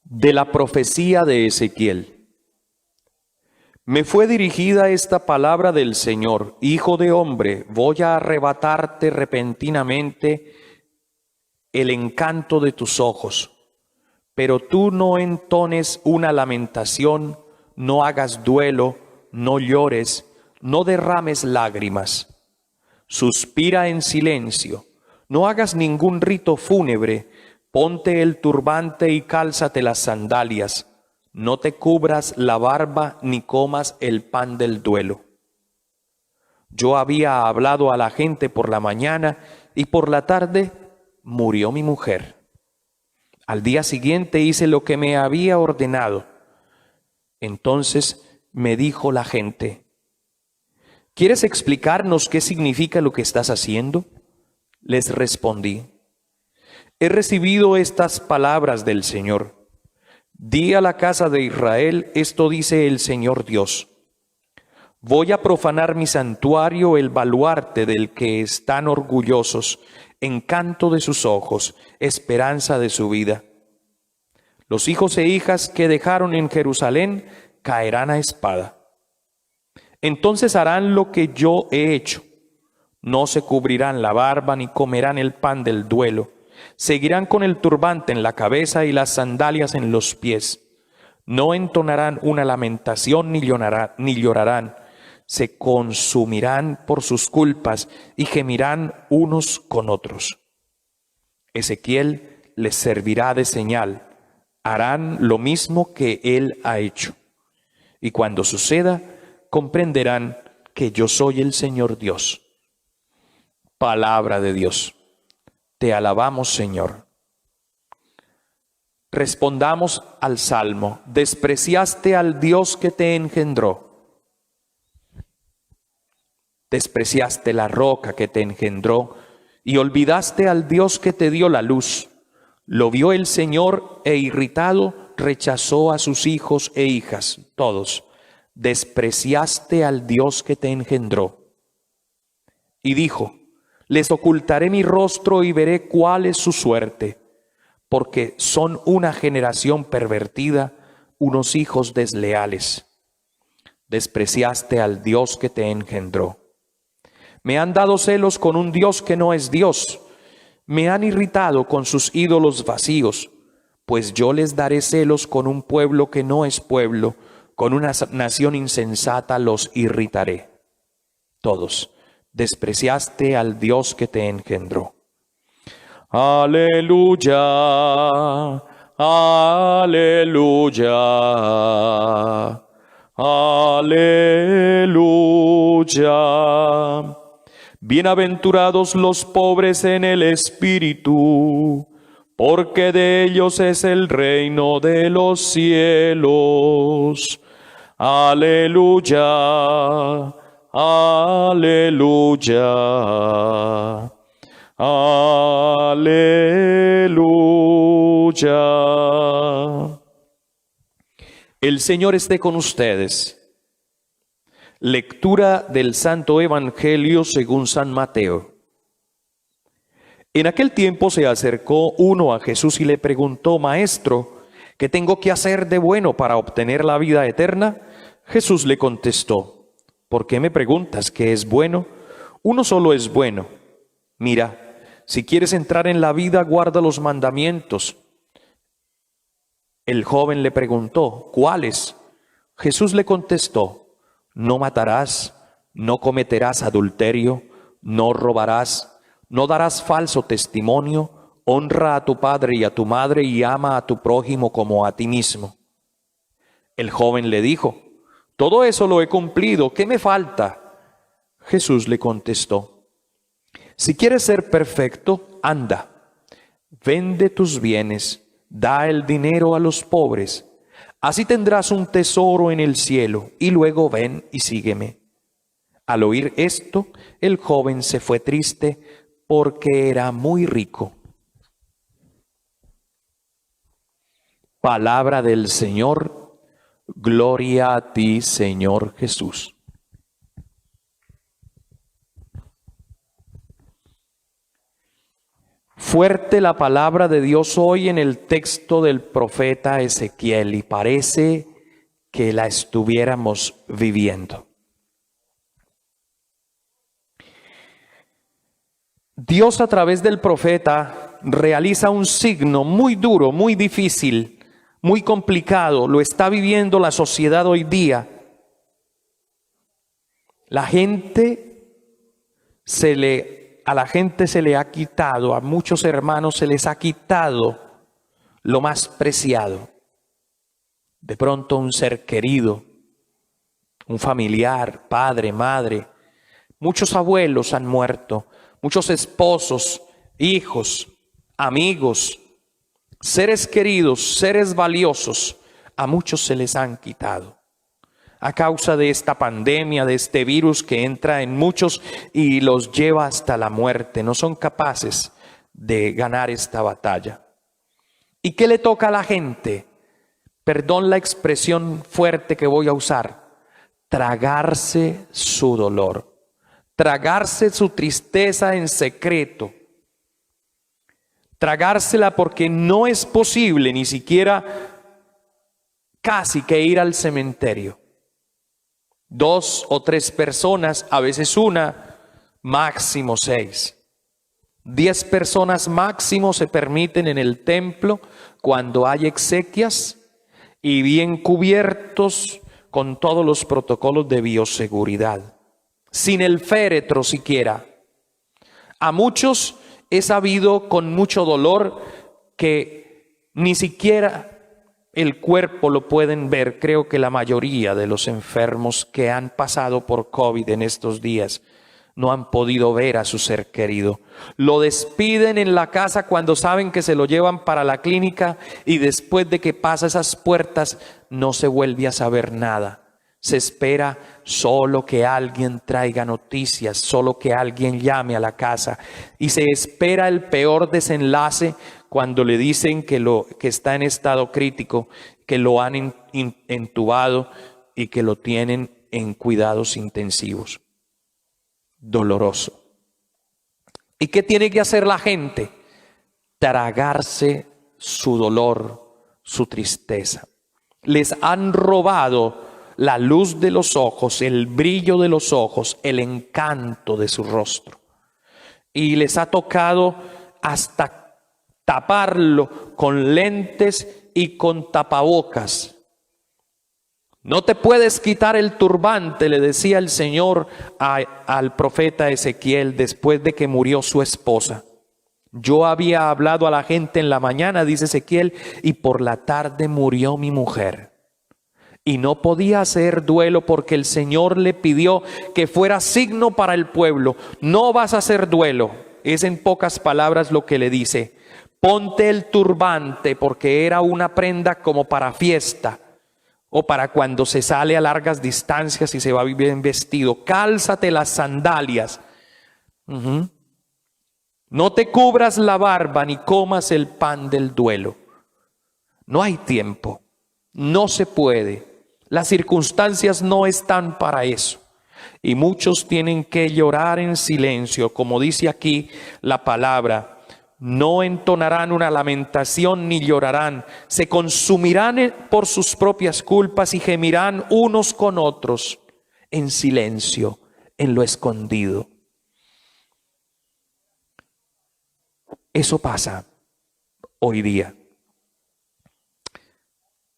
De la profecía de Ezequiel. Me fue dirigida esta palabra del Señor: Hijo de hombre, voy a arrebatarte repentinamente el encanto de tus ojos, pero tú no entones una lamentación, no hagas duelo, no llores, no derrames lágrimas. Suspira en silencio, no hagas ningún rito fúnebre. Ponte el turbante y cálzate las sandalias. No te cubras la barba ni comas el pan del duelo. Yo había hablado a la gente por la mañana y por la tarde murió mi mujer. Al día siguiente hice lo que me había ordenado. Entonces me dijo la gente: ¿quieres explicarnos qué significa lo que estás haciendo? Les respondí: he recibido estas palabras del Señor. Di a la casa de Israel: esto dice el Señor Dios. Voy a profanar mi santuario, el baluarte del que están orgullosos, encanto de sus ojos, esperanza de su vida. Los hijos e hijas que dejaron en Jerusalén caerán a espada. Entonces harán lo que yo he hecho. No se cubrirán la barba ni comerán el pan del duelo. Seguirán con el turbante en la cabeza y las sandalias en los pies. No entonarán una lamentación ni llorarán. Se consumirán por sus culpas y gemirán unos con otros. Ezequiel les servirá de señal. Harán lo mismo que él ha hecho. Y cuando suceda, comprenderán que yo soy el Señor Dios. Palabra de Dios. Te alabamos, Señor. Respondamos al Salmo: despreciaste al Dios que te engendró. Despreciaste la roca que te engendró y olvidaste al Dios que te dio la luz. Lo vio el Señor e irritado rechazó a sus hijos e hijas, todos. Despreciaste al Dios que te engendró. Y dijo: les ocultaré mi rostro y veré cuál es su suerte, porque son una generación pervertida, unos hijos desleales. Despreciaste al Dios que te engendró. Me han dado celos con un Dios que no es Dios. Me han irritado con sus ídolos vacíos, pues yo les daré celos con un pueblo que no es pueblo, con una nación insensata los irritaré. Todos. Despreciaste al Dios que te engendró. Aleluya, aleluya, aleluya. Bienaventurados los pobres en el espíritu, porque de ellos es el reino de los cielos. Aleluya. Aleluya, aleluya. El Señor esté con ustedes. Lectura del Santo Evangelio según San Mateo. En aquel tiempo se acercó uno a Jesús y le preguntó: Maestro, ¿qué tengo que hacer de bueno para obtener la vida eterna? Jesús le contestó: ¿por qué me preguntas qué es bueno? Uno solo es bueno. Mira, si quieres entrar en la vida, guarda los mandamientos. El joven le preguntó: ¿cuáles? Jesús le contestó: no matarás, no cometerás adulterio, no robarás, no darás falso testimonio, honra a tu padre y a tu madre y ama a tu prójimo como a ti mismo. El joven le dijo: todo eso lo he cumplido, ¿qué me falta? Jesús le contestó: si quieres ser perfecto, anda, vende tus bienes, da el dinero a los pobres, así tendrás un tesoro en el cielo, y luego ven y sígueme. Al oír esto, el joven se fue triste porque era muy rico. Palabra del Señor. Gloria a ti, Señor Jesús. Fuerte la palabra de Dios hoy en el texto del profeta Ezequiel, y parece que la estuviéramos viviendo. Dios a través del profeta realiza un signo muy duro, muy difícil, muy complicado. Lo está viviendo la sociedad hoy día. A la gente se le ha quitado, a muchos hermanos se les ha quitado lo más preciado. De pronto un ser querido, un familiar, padre, madre. Muchos abuelos han muerto, muchos esposos, hijos, amigos, seres queridos, seres valiosos, a muchos se les han quitado. A causa de esta pandemia, de este virus que entra en muchos y los lleva hasta la muerte. No son capaces de ganar esta batalla. ¿Y qué le toca a la gente? Perdón la expresión fuerte que voy a usar. Tragarse su dolor. Tragarse su tristeza en secreto. Tragársela porque no es posible ni siquiera casi que ir al cementerio. 2 o 3 personas, a veces una, máximo 6. 10 personas máximo se permiten en el templo cuando hay exequias y bien cubiertos con todos los protocolos de bioseguridad, sin el féretro siquiera. A muchos he sabido con mucho dolor que ni siquiera el cuerpo lo pueden ver. Creo que la mayoría de los enfermos que han pasado por COVID en estos días no han podido ver a su ser querido. Lo despiden en la casa cuando saben que se lo llevan para la clínica y después de que pasa esas puertas no se vuelve a saber nada. Se espera solo que alguien traiga noticias, solo que alguien llame a la casa y se espera el peor desenlace cuando le dicen que está en estado crítico, que lo han entubado y que lo tienen en cuidados intensivos. Doloroso. ¿Y qué tiene que hacer la gente? Tragarse su dolor, su tristeza. Les han robado la luz de los ojos, el brillo de los ojos, el encanto de su rostro. Y les ha tocado hasta taparlo con lentes y con tapabocas. No te puedes quitar el turbante, le decía el Señor al profeta Ezequiel después de que murió su esposa. Yo había hablado a la gente en la mañana, dice Ezequiel, y por la tarde murió mi mujer. Y no podía hacer duelo porque el Señor le pidió que fuera signo para el pueblo. No vas a hacer duelo. Es en pocas palabras lo que le dice. Ponte el turbante porque era una prenda como para fiesta o para cuando se sale a largas distancias y se va bien vestido. Cálzate las sandalias. No te cubras la barba ni comas el pan del duelo. No hay tiempo. No se puede. Las circunstancias no están para eso. Y muchos tienen que llorar en silencio, como dice aquí la palabra. No entonarán una lamentación ni llorarán, se consumirán por sus propias culpas y gemirán unos con otros en silencio, en lo escondido. Eso pasa hoy día.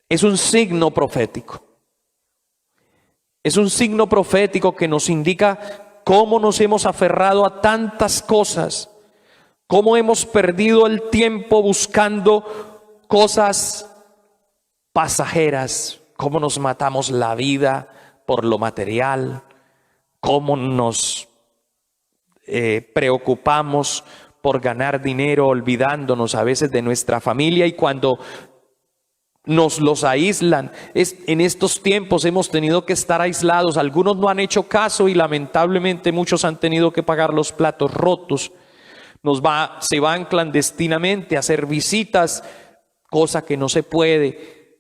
Es un signo profético. Es un signo profético que nos indica cómo nos hemos aferrado a tantas cosas. Cómo hemos perdido el tiempo buscando cosas pasajeras, cómo nos matamos la vida por lo material, cómo nos preocupamos por ganar dinero olvidándonos a veces de nuestra familia y cuando nos los aíslan. En estos tiempos hemos tenido que estar aislados, algunos no han hecho caso y lamentablemente muchos han tenido que pagar los platos rotos. Se van clandestinamente a hacer visitas, cosa que no se puede.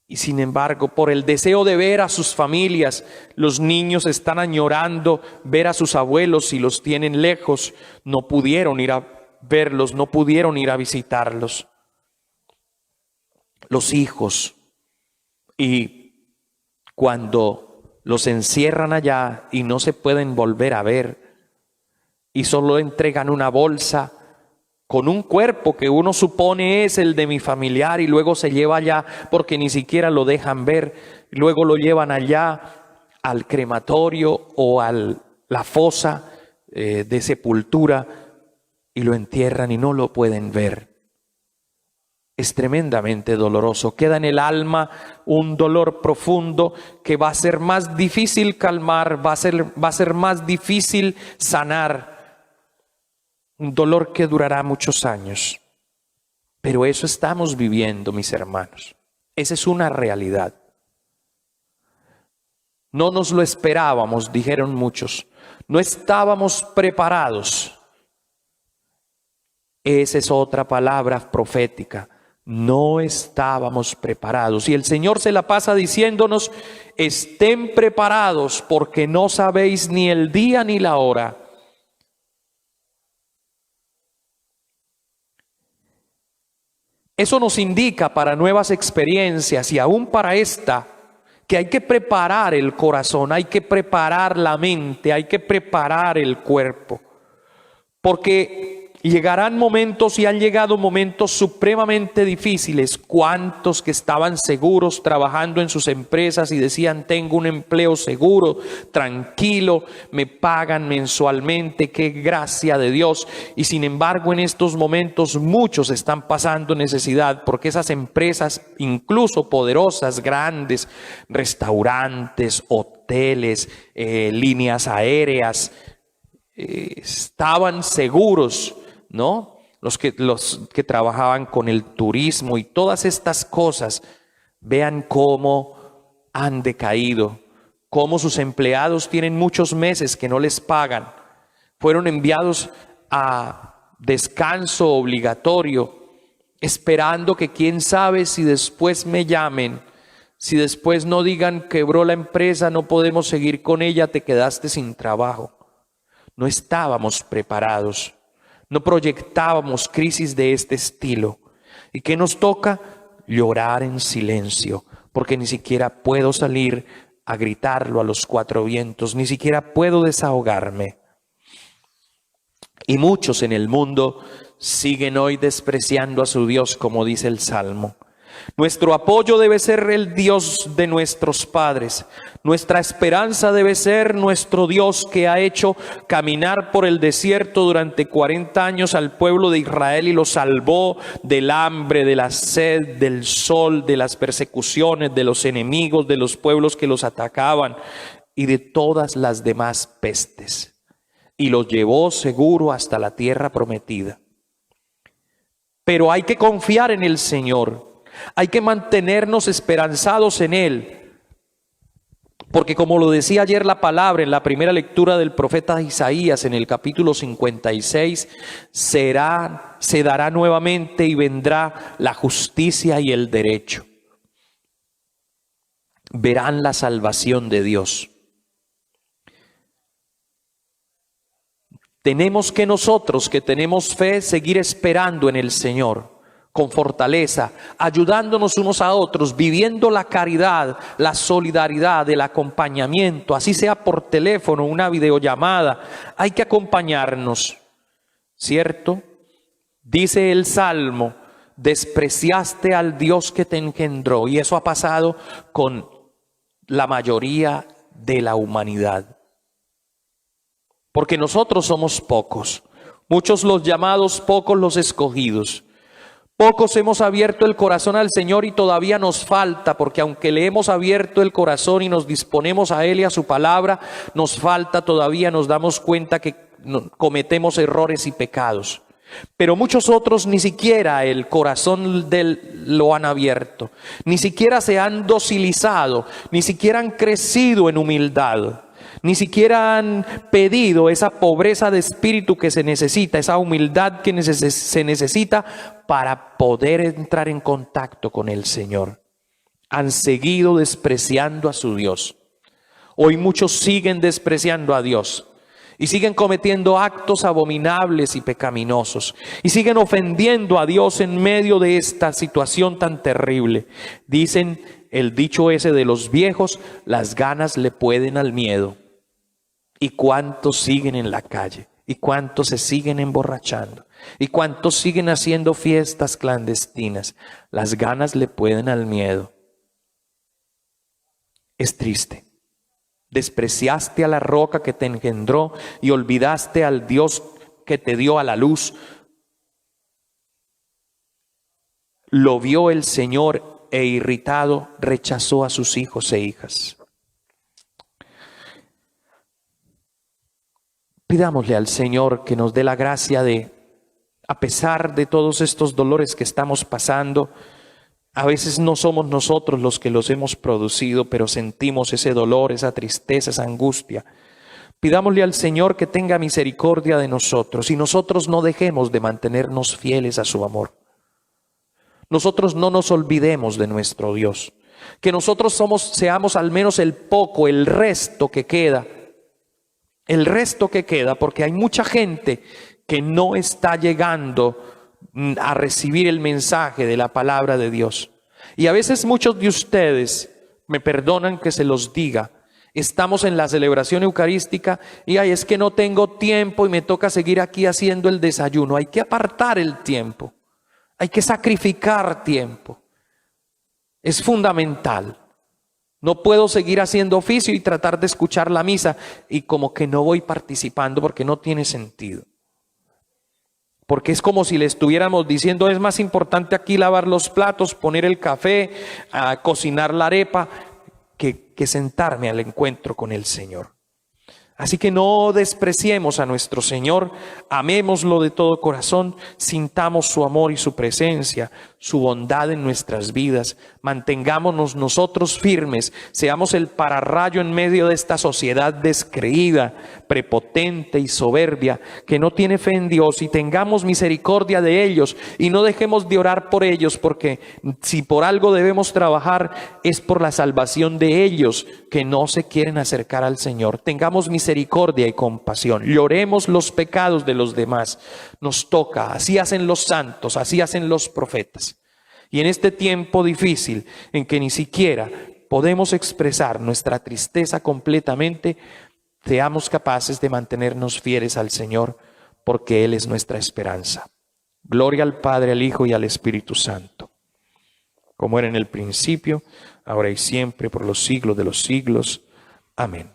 Y sin embargo, por el deseo de ver a sus familias, los niños están añorando ver a sus abuelos si los tienen lejos. No pudieron ir a verlos, no pudieron ir a visitarlos. Los hijos, y cuando los encierran allá y no se pueden volver a ver, y solo entregan una bolsa con un cuerpo que uno supone es el de mi familiar, y luego se lleva allá porque ni siquiera lo dejan ver, luego lo llevan allá al crematorio o a la fosa de sepultura y lo entierran y no lo pueden ver. Es tremendamente doloroso. Queda en el alma un dolor profundo que va a ser más difícil calmar, va a ser más difícil sanar. Un dolor que durará muchos años. Pero eso estamos viviendo, mis hermanos. Esa es una realidad. No nos lo esperábamos, dijeron muchos. No estábamos preparados. Esa es otra palabra profética. No estábamos preparados. Y el Señor se la pasa diciéndonos: estén preparados porque no sabéis ni el día ni la hora. Eso nos indica para nuevas experiencias y aún para esta, que hay que preparar el corazón, hay que preparar la mente, hay que preparar el cuerpo. Porque llegarán momentos y han llegado momentos supremamente difíciles. ¿Cuántos que estaban seguros trabajando en sus empresas y decían: tengo un empleo seguro, tranquilo, me pagan mensualmente, qué gracia de Dios? Y sin embargo, en estos momentos muchos están pasando necesidad porque esas empresas, incluso poderosas, grandes, restaurantes, hoteles, líneas aéreas, estaban seguros, ¿no? Los que trabajaban con el turismo y todas estas cosas, vean cómo han decaído, cómo sus empleados tienen muchos meses que no les pagan, fueron enviados a descanso obligatorio, esperando que quién sabe si después me llamen, si después no digan quebró la empresa, no podemos seguir con ella, te quedaste sin trabajo. No estábamos preparados. No proyectábamos crisis de este estilo. ¿Y qué nos toca? Llorar en silencio, porque ni siquiera puedo salir a gritarlo a los cuatro vientos, ni siquiera puedo desahogarme. Y muchos en el mundo siguen hoy despreciando a su Dios, como dice el Salmo. Nuestro apoyo debe ser el Dios de nuestros padres. Nuestra esperanza debe ser nuestro Dios, que ha hecho caminar por el desierto durante 40 años al pueblo de Israel y lo salvó del hambre, de la sed, del sol, de las persecuciones, de los enemigos, de los pueblos que los atacaban y de todas las demás pestes. Y los llevó seguro hasta la tierra prometida. Pero hay que confiar en el Señor. Hay que mantenernos esperanzados en Él. Porque como lo decía ayer la palabra en la primera lectura del profeta Isaías en el capítulo 56, se dará nuevamente y vendrá la justicia y el derecho. Verán la salvación de Dios. Tenemos que nosotros, que tenemos fe, seguir esperando en el Señor con fortaleza, ayudándonos unos a otros, viviendo la caridad, la solidaridad, el acompañamiento, así sea por teléfono, una videollamada. Hay que acompañarnos, ¿cierto? Dice el Salmo: despreciaste al Dios que te engendró. Y eso ha pasado con la mayoría de la humanidad. Porque nosotros somos pocos, muchos los llamados, pocos los escogidos. Pocos hemos abierto el corazón al Señor y todavía nos falta, porque aunque le hemos abierto el corazón y nos disponemos a Él y a su palabra, nos falta todavía, nos damos cuenta que cometemos errores y pecados. Pero muchos otros ni siquiera el corazón lo han abierto, ni siquiera se han docilizado, ni siquiera han crecido en humildad. Ni siquiera han pedido esa pobreza de espíritu que se necesita, esa humildad que se necesita para poder entrar en contacto con el Señor. Han seguido despreciando a su Dios. Hoy muchos siguen despreciando a Dios y siguen cometiendo actos abominables y pecaminosos, y siguen ofendiendo a Dios en medio de esta situación tan terrible. Dicen el dicho ese de los viejos: las ganas le pueden al miedo. ¿Y cuántos siguen en la calle? ¿Y cuántos se siguen emborrachando? ¿Y cuántos siguen haciendo fiestas clandestinas? Las ganas le pueden al miedo. Es triste. Despreciaste a la roca que te engendró y olvidaste al Dios que te dio a la luz. Lo vio el Señor e irritado rechazó a sus hijos e hijas. Pidámosle al Señor que nos dé la gracia de, a pesar de todos estos dolores que estamos pasando, a veces no somos nosotros los que los hemos producido, pero sentimos ese dolor, esa tristeza, esa angustia. Pidámosle al Señor que tenga misericordia de nosotros y nosotros no dejemos de mantenernos fieles a su amor. Nosotros no nos olvidemos de nuestro Dios. Que nosotros seamos al menos el poco, el resto que queda. El resto que queda, porque hay mucha gente que no está llegando a recibir el mensaje de la palabra de Dios. Y a veces muchos de ustedes, me perdonan que se los diga, estamos en la celebración eucarística y ay, es que no tengo tiempo y me toca seguir aquí haciendo el desayuno. Hay que apartar el tiempo, hay que sacrificar tiempo. Es fundamental. No puedo seguir haciendo oficio y tratar de escuchar la misa y como que no voy participando porque no tiene sentido. Porque es como si le estuviéramos diciendo: es más importante aquí lavar los platos, poner el café, cocinar la arepa, que sentarme al encuentro con el Señor. Así que no despreciemos a nuestro Señor, amémoslo de todo corazón, sintamos su amor y su presencia, su bondad en nuestras vidas, mantengámonos nosotros firmes, seamos el pararrayo en medio de esta sociedad descreída, prepotente y soberbia, que no tiene fe en Dios, y tengamos misericordia de ellos y no dejemos de orar por ellos, porque si por algo debemos trabajar es por la salvación de ellos que no se quieren acercar al Señor. Tengamos misericordia y compasión, lloremos los pecados de los demás, nos toca, así hacen los santos, así hacen los profetas. Y en este tiempo difícil en que ni siquiera podemos expresar nuestra tristeza completamente, seamos capaces de mantenernos fieles al Señor, porque Él es nuestra esperanza. Gloria al Padre, al Hijo y al Espíritu Santo, como era en el principio, ahora y siempre, por los siglos de los siglos. Amén.